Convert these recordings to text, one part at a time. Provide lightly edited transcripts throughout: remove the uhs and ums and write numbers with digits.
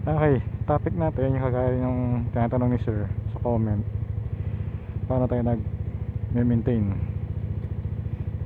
Okay, topic natin yung kagaya ng tinatanong ni sir sa comment. Paano tayo nag-maintain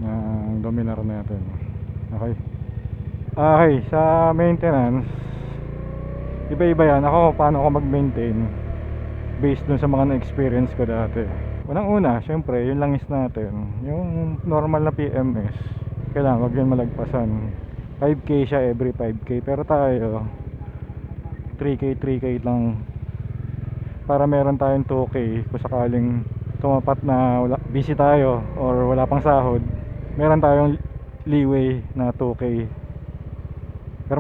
ng Dominar natin? Okay. Okay, sa maintenance, iba-iba yan. Ako, paano ako mag-maintain based dun sa mga na-experience ko dati. Unang-una, syempre, yung langis natin, yung normal na PMS, kailangan wag yan malagpasan. 5K siya every 5K, pero tayo 3K lang, para meron tayong 2K kung sakaling tumapat na busy tayo or wala pang sahod, meron tayong leeway na 2K. Pero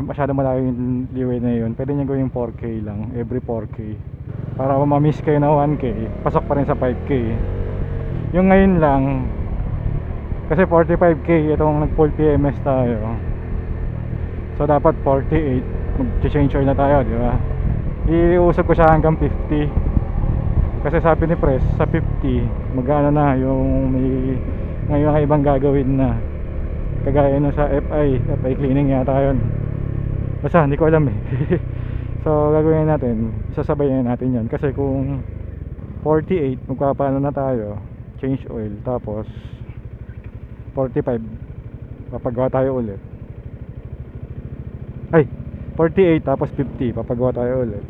masyado malayo yung leeway na yun. Pwede nyo gawing 4K lang every 4K, para kung ma-miss kayo na 1K, pasok pa rin sa 5K. Yung ngayon lang, kasi 45K itong nag full PMS tayo, so dapat 48 mag-change oil na tayo, di ba? Iusap ko siya hanggang 50, kasi sabi ni Pres sa 50 magana na yung may ngayon ang ibang gagawin na, kagaya na sa FI cleaning yata yun, basta hindi ko alam eh. So gagawin natin, isasabayan natin yan, kasi kung 48 magpapaano na tayo, change oil, tapos 45 papagawa tayo ulit, ay 48 tapos 50 papagawa tayo ulit.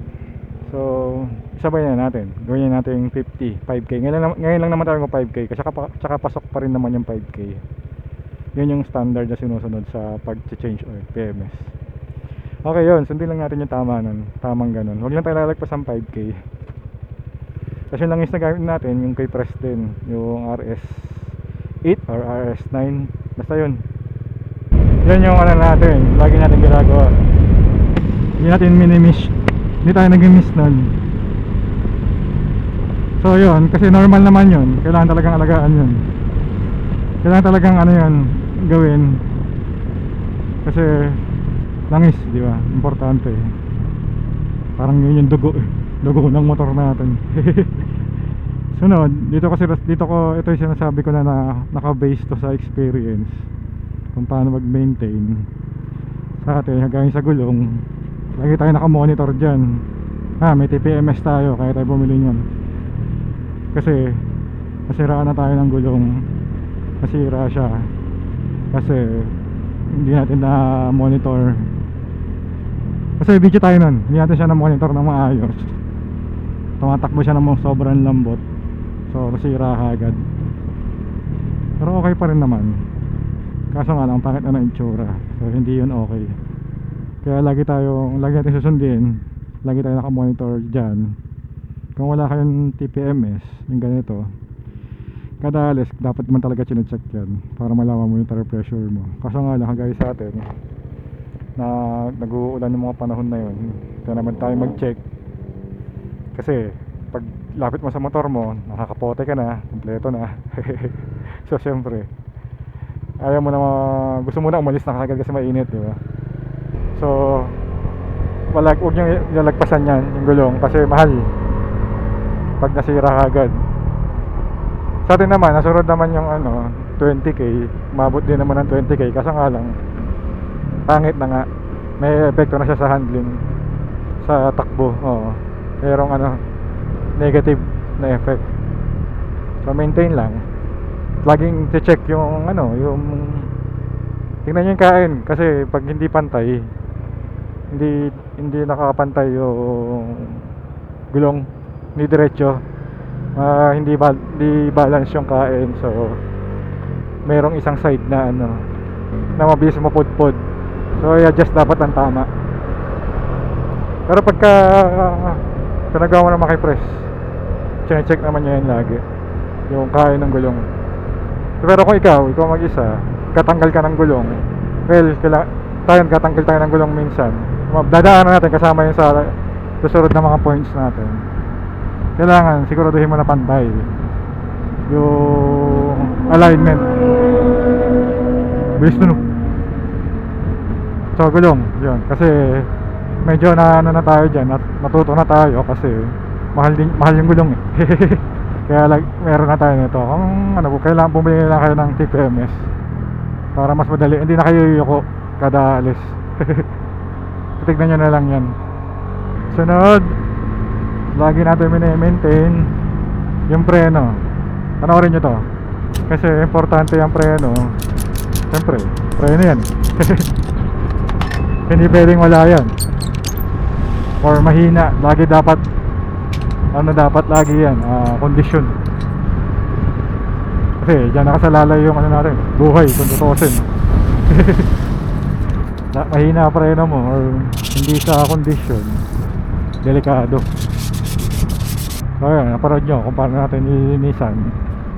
So sabay na natin, gawin natin 50, 5K. Ngayon lang naman tayo ng 5K, kasi tsaka pasok pa rin naman yung 5K. Yun yung standard na sinusunod sa pag-change oil, PMS. Okay, yun, sundin lang natin yung tama nun, tamang ganun. Huwag lang tayo lalagpas ang 5K. Kasi yung langis na gamit natin, yung kay Preston, yung RS8 or RS9, basta yun. Yan yung ano natin, lagi natin ginagawa. Hindi natin minimiss, hindi tayo nag-miss nun. So yun, kasi normal naman yun, kailangan talagang alagaan yun, kailangan talagang ano yun gawin, kasi langis, di ba, importante. Parang yun yung dugo ng motor natin. Sunod, ito yung sinasabi ko na naka-base to sa experience kung paano mag-maintain sa atin. Hanggang sa gulong, lagi tayo naka-monitor dyan. May TPMS tayo, kaya tayo bumili nyan, kasi nasiraan na tayo ng gulong, nasira siya kasi hindi natin na monitor. Kasi video tayo nun, hindi natin siya na monitor na maayos, tumatakbo siya ng sobrang lambot, so nasira agad. Pero okay pa rin naman, kaso nga lang pangit na ng itsura, so hindi yun okay. Kaya lagi natin susundin, lagi tayo nakamonitor dyan. Kung wala kayong TPMS yung ganito, kada alis dapat man talaga chinecheck yan, para malaman mo yung tire pressure mo. Kaso nga lang, kagaya sa atin na nag-uulan yung mga panahon na yun, kaya naman tayo mag-check. Kasi pag lapit mo sa motor mo, nakakapote ka na, kompleto na. So syempre ayaw mo na gusto mo na umalis na kagad kasi mainit, di ba? So huwag nyo ilalagpasan yan, yung gulong, kasi mahal pag nasira agad. Sa atin naman, nasurod naman yung 20K, mabot din naman ng 20K, kaso nga lang pangit na nga, may epekto na siya sa handling, sa takbo. Merong negative na effect. So maintain lang, laging check yung yung tingnan nyo yung kain, kasi pag hindi pantay, hindi nakapantay yung gulong, hindi diretso, hindi balance yung kain. So merong isang side na na mabilis mapudpod, so i-adjust dapat ang tama. Pero pagka pinagawa mo naman kay Press, check naman niya yun lagi, yung kain ng gulong. Pero kung ikaw mag-isa, katanggal ka ng gulong, well, katanggal tayo ng gulong minsan, dadaanan natin kasama yun sa susunod na mga points natin. Kailangan siguraduhin mo na pantay yung alignment. Bilis nun. So gulong yun, kasi medyo na tayo dyan, at natuto na tayo, kasi mahal yung gulong eh. Kaya meron na tayo nito. Kung kailangan bumili lang kayo ng TPMS para mas madali, hindi na kayo yuyuko kada alis. Titignan nyo na lang yan. Sunod, lagi natin mini-maintain yung preno. Panoorin nyo to kasi importante yung preno. Siyempre, preno yan. Hindi pwedeng wala yan or mahina. Lagi dapat dapat lagi yan, kondisyon. Kasi dyan nakasalalay yung natin, buhay kung tutusin. Mahina preno mo or hindi sa kondisyon, delikado. So yun, naparod nyo kung paano natin nilinisan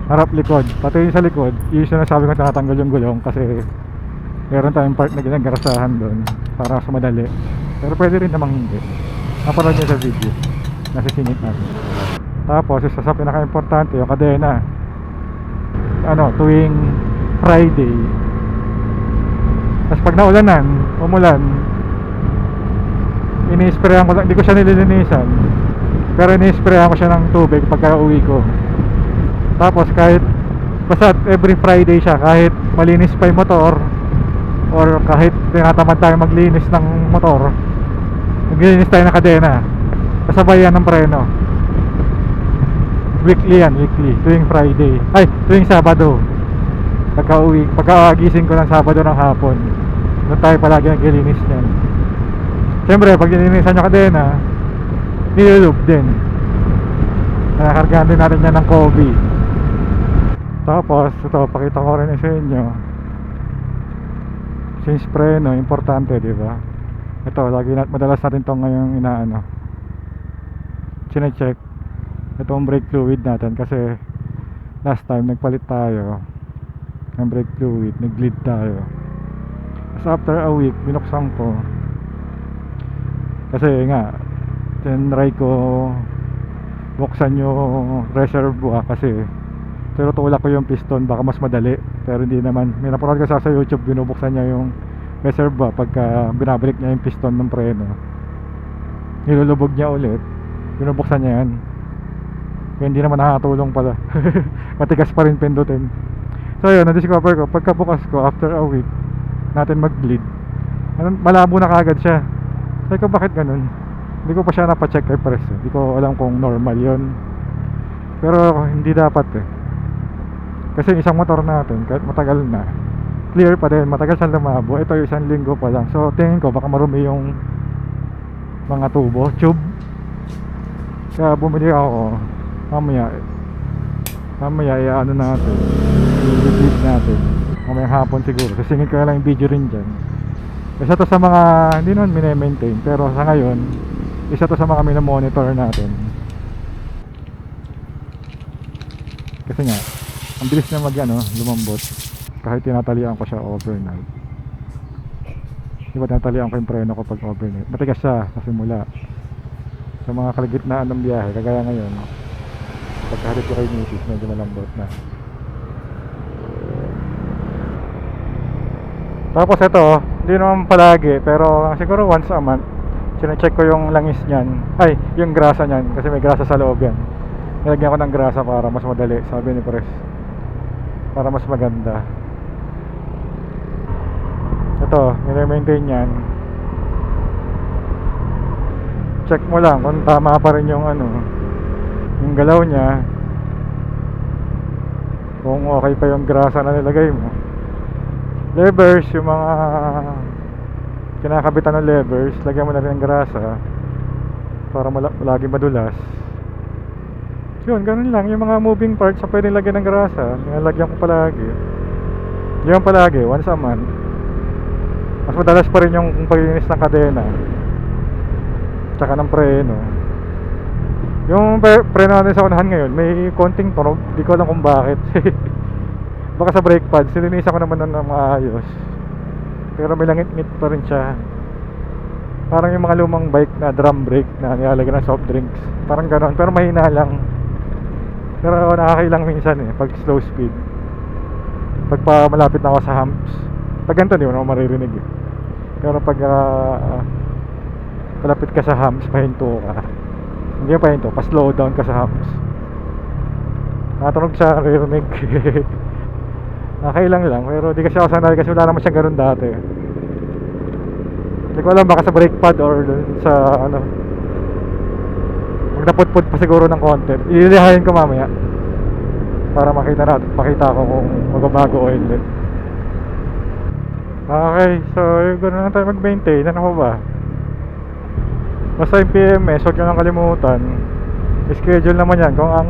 harap likod, pati yung sa likod. Yung sinasabi ko tinatanggal yung gulong kasi meron tayong part na ginagarasahan doon para sa madali, pero pwede rin namang hindi. Naparod nyo sa video, nasisingit natin. Tapos isa sa pinaka-importante yung kadena. Tuwing Friday, tapos pag naulanan, umulan, ini-sprayan ko lang, hindi ko siya nililinisan, pero ini-sprayan ko siya ng tubig pagka uwi ko. Tapos kahit basta every Friday siya, kahit malinis pa yung motor or kahit tinatamad tayo maglinis ng motor, maglinis tayo ng kadena, kasabay yan ng preno. Weekly yan, weekly, tuwing Friday, tuwing Sabado. Pagka-gising ko ng Sabado ng hapon, doon tayo palagi naglilinis niyan. Siyempre, pag nilinisan yung kadena, nilulub din. Nakakargahan din natin yan ng Kobe. Tapos, ito, pakita ko rin sa inyo. Since preno, importante, diba? Ito, madalas natin itong ngayong chine-check itong brake fluid natin kasi last time nagpalit tayo ng brake fluid, nag-bleed tayo. So after a week binuksan ko kasi nga tinry ko buksan yung reservoir kasi tinutulak ko yung piston baka mas madali, pero hindi naman. May napanood ko sa YouTube, binubuksan niya yung reservoir pagka binabalik niya yung piston ng preno, nilulubog niya ulit, binubuksan niya yan. Kaya hindi naman nakakatulong pala. Matigas pa rin pindutin. So yun, na-discover ko pagkabukas ko after a week natin mag-bleed, malabo na kagad siya. Sabi ko, bakit ganun? Hindi ko pa siya napacheck kay press. Hindi ko alam kung normal yun, pero hindi dapat kasi isang motor natin kahit matagal na, clear pa din, matagal siyang lumabo. Ito yung 1 linggo pa lang. So tingin ko baka marumi yung mga tube. Kaya bumili ako. Mamaya natin, i-bleed natin mamayang hapon siguro. Sisingin ko na lang yung video rin dyan. Isa to sa mga hindi naman mini-maintain, pero sa ngayon isa to sa mga mini-monitor natin kasi nga ang bilis na lumambot kahit tinatalian ko siya overnight. Diba tinatalian ko yung preno ko pag overnight, matigas siya sa simula. Sa mga kalagitnaan ng biyahe, kagaya ngayon pagkahalit ko kay Mrs, medyo malambot na. Tapos ito, hindi naman palagi, pero siguro once a month sine-check ko yung langis niyan, yung grasa niyan, kasi may grasa sa loob yan. Nilagyan ko ng grasa para mas madali, sabi ni Pres, para mas maganda. Ito, nire-maintain yan. Check mo lang kung tama pa rin yung yung galaw niya, kung okay pa yung grasa na nilagay mo. Levers, yung mga kinakabitan ng levers, lagyan mo na rin ng grasa para lagi madulas. Yun, ganun lang. Yung mga moving parts sa pwedeng lagyan ng grasa, nilalagyan ko palagi. Yun palagi, once a month. Mas madalas pa rin yung paglinis ng kadena tsaka ng preno. Yung preno natin sa unahan ngayon, may konting tunog, di ko alam kung bakit. Baka sa brake pads, silinisan ko naman ng maayos, pero may langit-ngit pa rin siya. Parang yung mga lumang bike na drum brake na nilalagyan ng soft drinks, parang ganon, pero mahina lang. Pero nakakailang minsan pag slow speed, pag malapit na ako sa humps. Pag ganito di mo naman maririnig pero pag malapit ka sa humps, pahinto ka. Hindi pa pahinto, pa slow down ka sa humps, natunog siya, naririnig. Nakailang lang, pero di kasi ako sanay kasi wala naman siyang ganun dati. Hindi ko alam, baka sa brake pad or sa napudpud pa siguro ng konti. Ililihayin ko mamaya para makita ko kung magbabago o hindi. Okay, so ganoon na tayo mag-maintain. Ano ko ba? Basta yung PMS, huwag nyo lang kalimutan. Schedule naman yan. Kung ang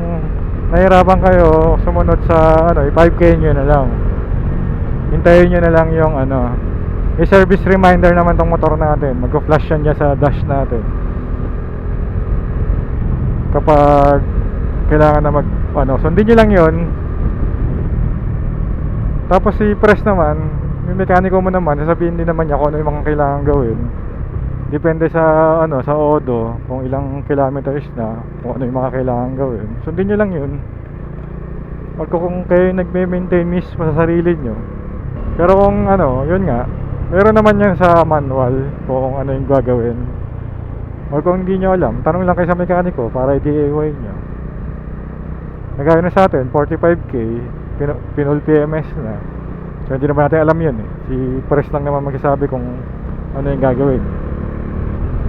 nahirapan kayo sumunod sa 5K nyo na lang. Hintayin nyo na lang yung may service reminder naman tong motor natin. Mag-flash yan dyan sa dash natin kapag kailangan na sundin nyo lang yun. Tapos si press naman, yung mekaniko mo naman, sasabihin din naman niya kung ano yung mga kailangan gawin. Depende sa sa odo kung ilang kilometers na, kung ano yung mga kailangan gawin. Sundin nyo lang yun. Pag kung kayo nagme-maintain mismo sa sarili nyo. Pero kung yun nga, meron naman yan sa manual kung ano yung gagawin. O kung hindi nyo alam, tanong lang kayo sa mekaniko para i-DIY nyo. Nagaya na sa atin, 45K, pinul PMS na. So hindi naman natin alam yun eh. Si press lang naman magsasabi kung ano yung gagawin.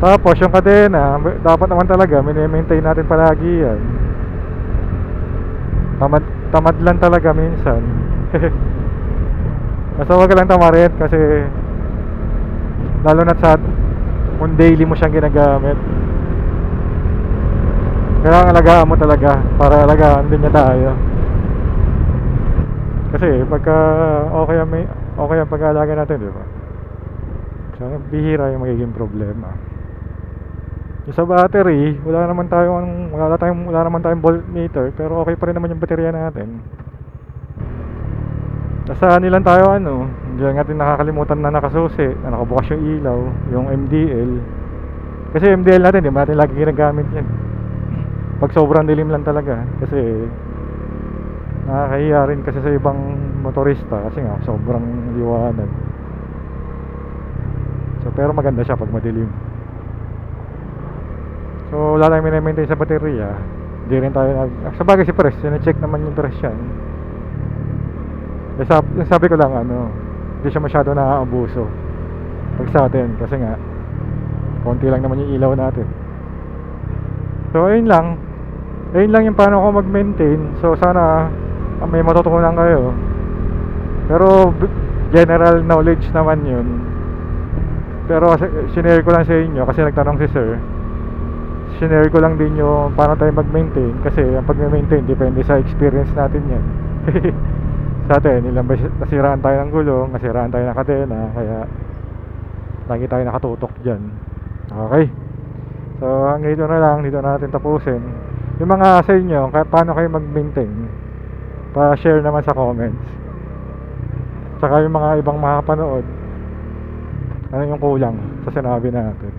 Tapos yung kadena, dapat naman talaga mini-maintain natin palagi yan. Tamad lang talaga minsan. Basta wag ka lang tamarin kasi lalo na sa kung daily mo siyang ginagamit, kailangan alagaan mo talaga para alagaan din niya tayo. Kasi pagka okay ang pag-aalaga natin, di ba? So bihira yung magiging problema. Yung sa battery, wala naman tayong voltmeter, pero okay pa rin naman yung baterya natin. Nasa nilan tayo diyan natin nakakalimutan na nakasusi, na nakabukas yung ilaw, yung MDL. Kasi MDL natin, di ba natin lagi ginagamit yan. Pag sobrang dilim lang talaga. Kasi nakakahiya rin kasi sa ibang motorista kasi nga sobrang liwanag. So pero maganda siya pag madilim. So wala tayong mini-maintain sa baterya. Hindi rin tayo sa bagay si press, sine-check naman yung press yan. Sabi ko lang hindi siya masyado naaabuso pag sa atin kasi nga konti lang naman yung ilaw natin. So ayun lang yung paano ko mag-maintain. So sana may matutunan kayo, pero general knowledge naman yun. Pero sinare ko lang sa inyo kasi nagtanong si sir. Sinare ko lang din yung paano tayo mag-maintain kasi ang pag-maintain depende sa experience natin yan. Sa atin, ilang beses nasiraan tayo ng gulong, nasiraan tayo ng kadena, kaya lagi tayo nakatutok dyan. Okay, so hanggang dito na lang, dito na natin tapusin. Yung mga sa inyo, paano kayo mag-maintain, pa-share naman sa comments. Tsaka yung mga ibang makapanood, ano yung kulang sa sinabi natin,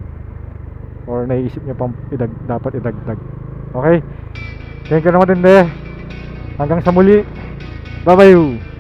or naisip nyo pang dapat idagdag. Okay, thank you naman din hanggang sa muli. Bye bye.